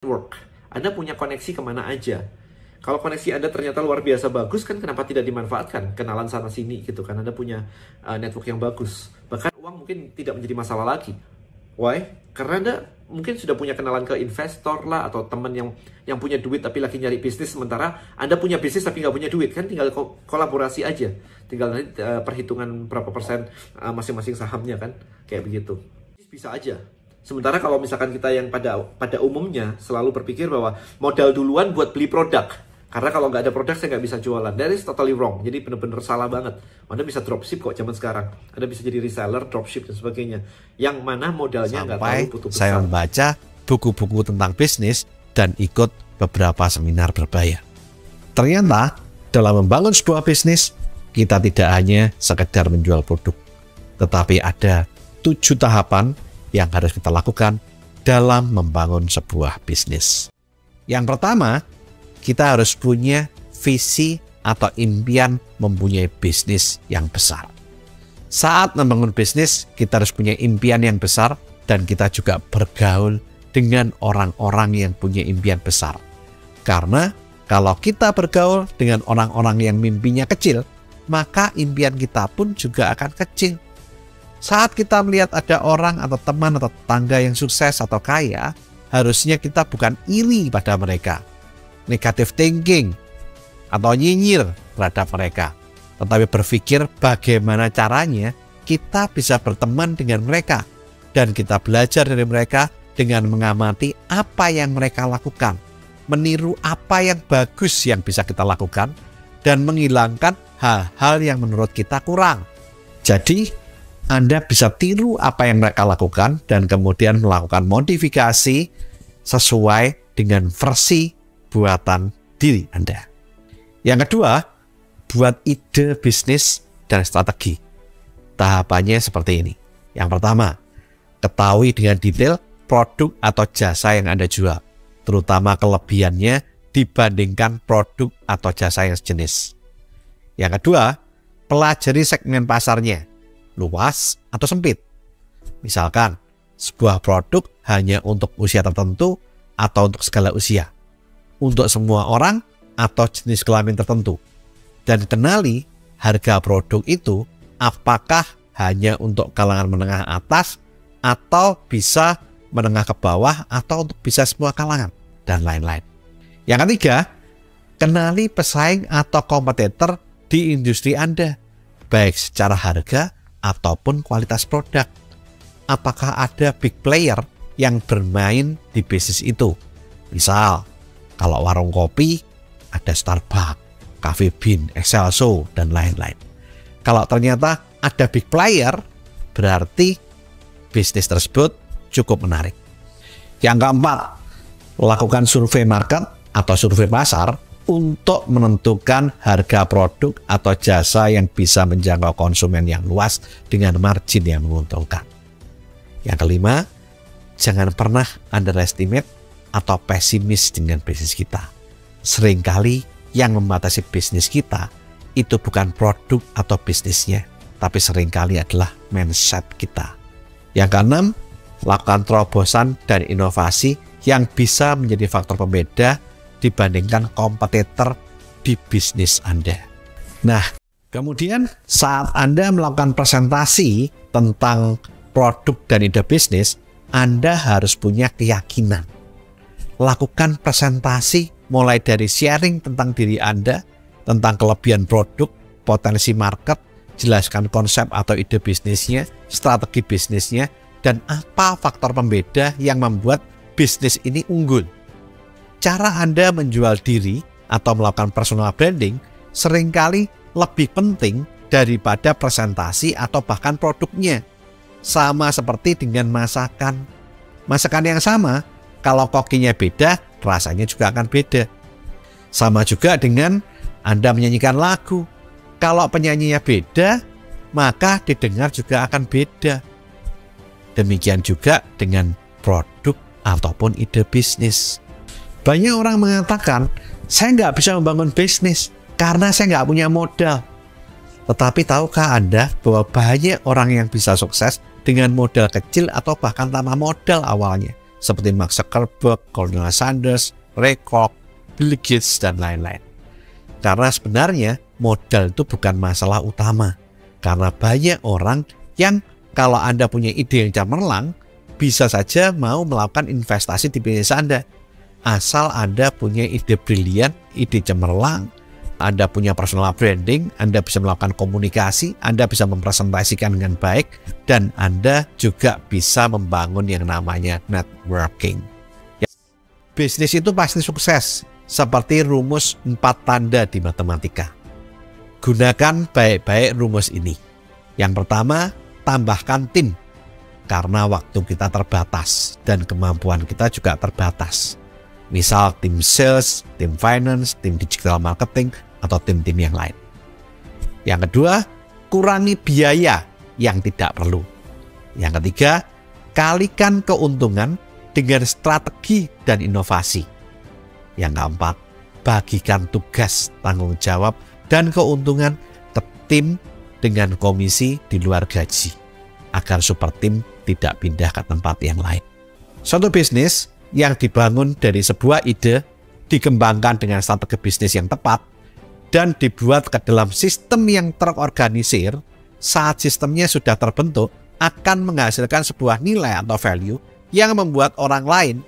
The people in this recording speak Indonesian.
network. Anda punya koneksi kemana aja. Kalau koneksi Anda ternyata luar biasa bagus, kan kenapa tidak dimanfaatkan? Kenalan sana sini gitu kan. Anda punya network yang bagus. Bahkan uang mungkin tidak menjadi masalah lagi. Why? Karena Anda mungkin sudah punya kenalan ke investor lah, atau teman yang punya duit tapi lagi nyari bisnis, sementara Anda punya bisnis tapi nggak punya duit. Kan tinggal kolaborasi aja. Tinggal nanti perhitungan berapa persen masing-masing sahamnya kan. Kayak begitu. Bisa aja. Sementara kalau misalkan kita yang pada umumnya selalu berpikir bahwa modal duluan buat beli produk. Karena kalau nggak ada produk saya nggak bisa jualan. That is totally wrong. Jadi benar-benar salah banget. Anda bisa dropship kok zaman sekarang. Anda bisa jadi reseller, dropship dan sebagainya. Yang mana modalnya nggak terlalu butuh besar. Saya membaca buku-buku tentang bisnis dan ikut beberapa seminar berbayar. Ternyata dalam membangun sebuah bisnis, kita tidak hanya sekedar menjual produk. Tetapi ada 7 tahapan yang harus kita lakukan dalam membangun sebuah bisnis. Yang pertama, kita harus punya visi atau impian mempunyai bisnis yang besar. Saat membangun bisnis, kita harus punya impian yang besar dan kita juga bergaul dengan orang-orang yang punya impian besar. Karena kalau kita bergaul dengan orang-orang yang mimpinya kecil, maka impian kita pun juga akan kecil. Saat kita melihat ada orang atau teman atau tetangga yang sukses atau kaya, harusnya kita bukan iri pada mereka, negative thinking, atau nyinyir terhadap mereka, tetapi berpikir bagaimana caranya kita bisa berteman dengan mereka, dan kita belajar dari mereka dengan mengamati apa yang mereka lakukan, meniru apa yang bagus yang bisa kita lakukan, dan menghilangkan hal-hal yang menurut kita kurang. Jadi, Anda bisa tiru apa yang mereka lakukan dan kemudian melakukan modifikasi sesuai dengan versi buatan diri Anda. Yang kedua, buat ide bisnis dan strategi. Tahapannya seperti ini. Yang pertama, ketahui dengan detail produk atau jasa yang Anda jual, terutama kelebihannya dibandingkan produk atau jasa yang sejenis. Yang kedua, pelajari segmen pasarnya, luas atau sempit. Misalkan, sebuah produk hanya untuk usia tertentu atau untuk segala usia, untuk semua orang atau jenis kelamin tertentu. Dan kenali harga produk itu apakah hanya untuk kalangan menengah atas atau bisa menengah ke bawah atau untuk bisa semua kalangan, dan lain-lain. Yang ketiga, kenali pesaing atau kompetitor di industri Anda, baik secara harga ataupun kualitas produk. Apakah ada big player yang bermain di bisnis itu? Misal, kalau warung kopi, ada Starbucks, Cafe Bean, Excelso, dan lain-lain. Kalau ternyata ada big player, berarti bisnis tersebut cukup menarik. Yang keempat, lakukan survei market atau survei pasar untuk menentukan harga produk atau jasa yang bisa menjangkau konsumen yang luas dengan margin yang menguntungkan. Yang kelima, jangan pernah underestimate atau pesimis dengan bisnis kita. Seringkali yang membatasi bisnis kita itu bukan produk atau bisnisnya, tapi seringkali adalah mindset kita. Yang keenam, lakukan terobosan dan inovasi yang bisa menjadi faktor pembeda dibandingkan kompetitor di bisnis Anda. Nah, kemudian saat Anda melakukan presentasi tentang produk dan ide bisnis, Anda harus punya keyakinan. Lakukan presentasi mulai dari sharing tentang diri Anda, tentang kelebihan produk, potensi market, jelaskan konsep atau ide bisnisnya, strategi bisnisnya, dan apa faktor pembeda yang membuat bisnis ini unggul. Cara Anda menjual diri atau melakukan personal branding seringkali lebih penting daripada presentasi atau bahkan produknya. Sama seperti dengan masakan. Masakan yang sama, kalau kokinya beda, rasanya juga akan beda. Sama juga dengan Anda menyanyikan lagu. Kalau penyanyinya beda, maka didengar juga akan beda. Demikian juga dengan produk ataupun ide bisnis. Banyak orang mengatakan, saya nggak bisa membangun bisnis karena saya nggak punya modal. Tetapi tahukah Anda bahwa banyak orang yang bisa sukses dengan modal kecil atau bahkan tanpa modal awalnya, seperti Mark Zuckerberg, Colonel Sanders, Ray Kroc, Bill Gates, dan lain-lain. Karena sebenarnya modal itu bukan masalah utama. Karena banyak orang yang kalau Anda punya ide yang cemerlang, bisa saja mau melakukan investasi di bisnis Anda. Asal Anda punya ide brilian, ide cemerlang, Anda punya personal branding, Anda bisa melakukan komunikasi, Anda bisa mempresentasikan dengan baik, dan Anda juga bisa membangun yang namanya networking. Bisnis itu pasti sukses, seperti rumus 4 tanda di matematika. Gunakan baik-baik rumus ini. Yang pertama, tambahkan tim. Karena waktu kita terbatas dan kemampuan kita juga terbatas. Misal tim sales, tim finance, tim digital marketing, atau tim-tim yang lain. Yang kedua, kurangi biaya yang tidak perlu. Yang ketiga, kalikan keuntungan dengan strategi dan inovasi. Yang keempat, bagikan tugas, tanggung jawab, dan keuntungan ke tim dengan komisi di luar gaji, agar super tim tidak pindah ke tempat yang lain. Suatu bisnis yang dibangun dari sebuah ide, dikembangkan dengan strategi bisnis yang tepat, dan dibuat ke dalam sistem yang terorganisir, saat sistemnya sudah terbentuk, akan menghasilkan sebuah nilai atau value yang membuat orang lain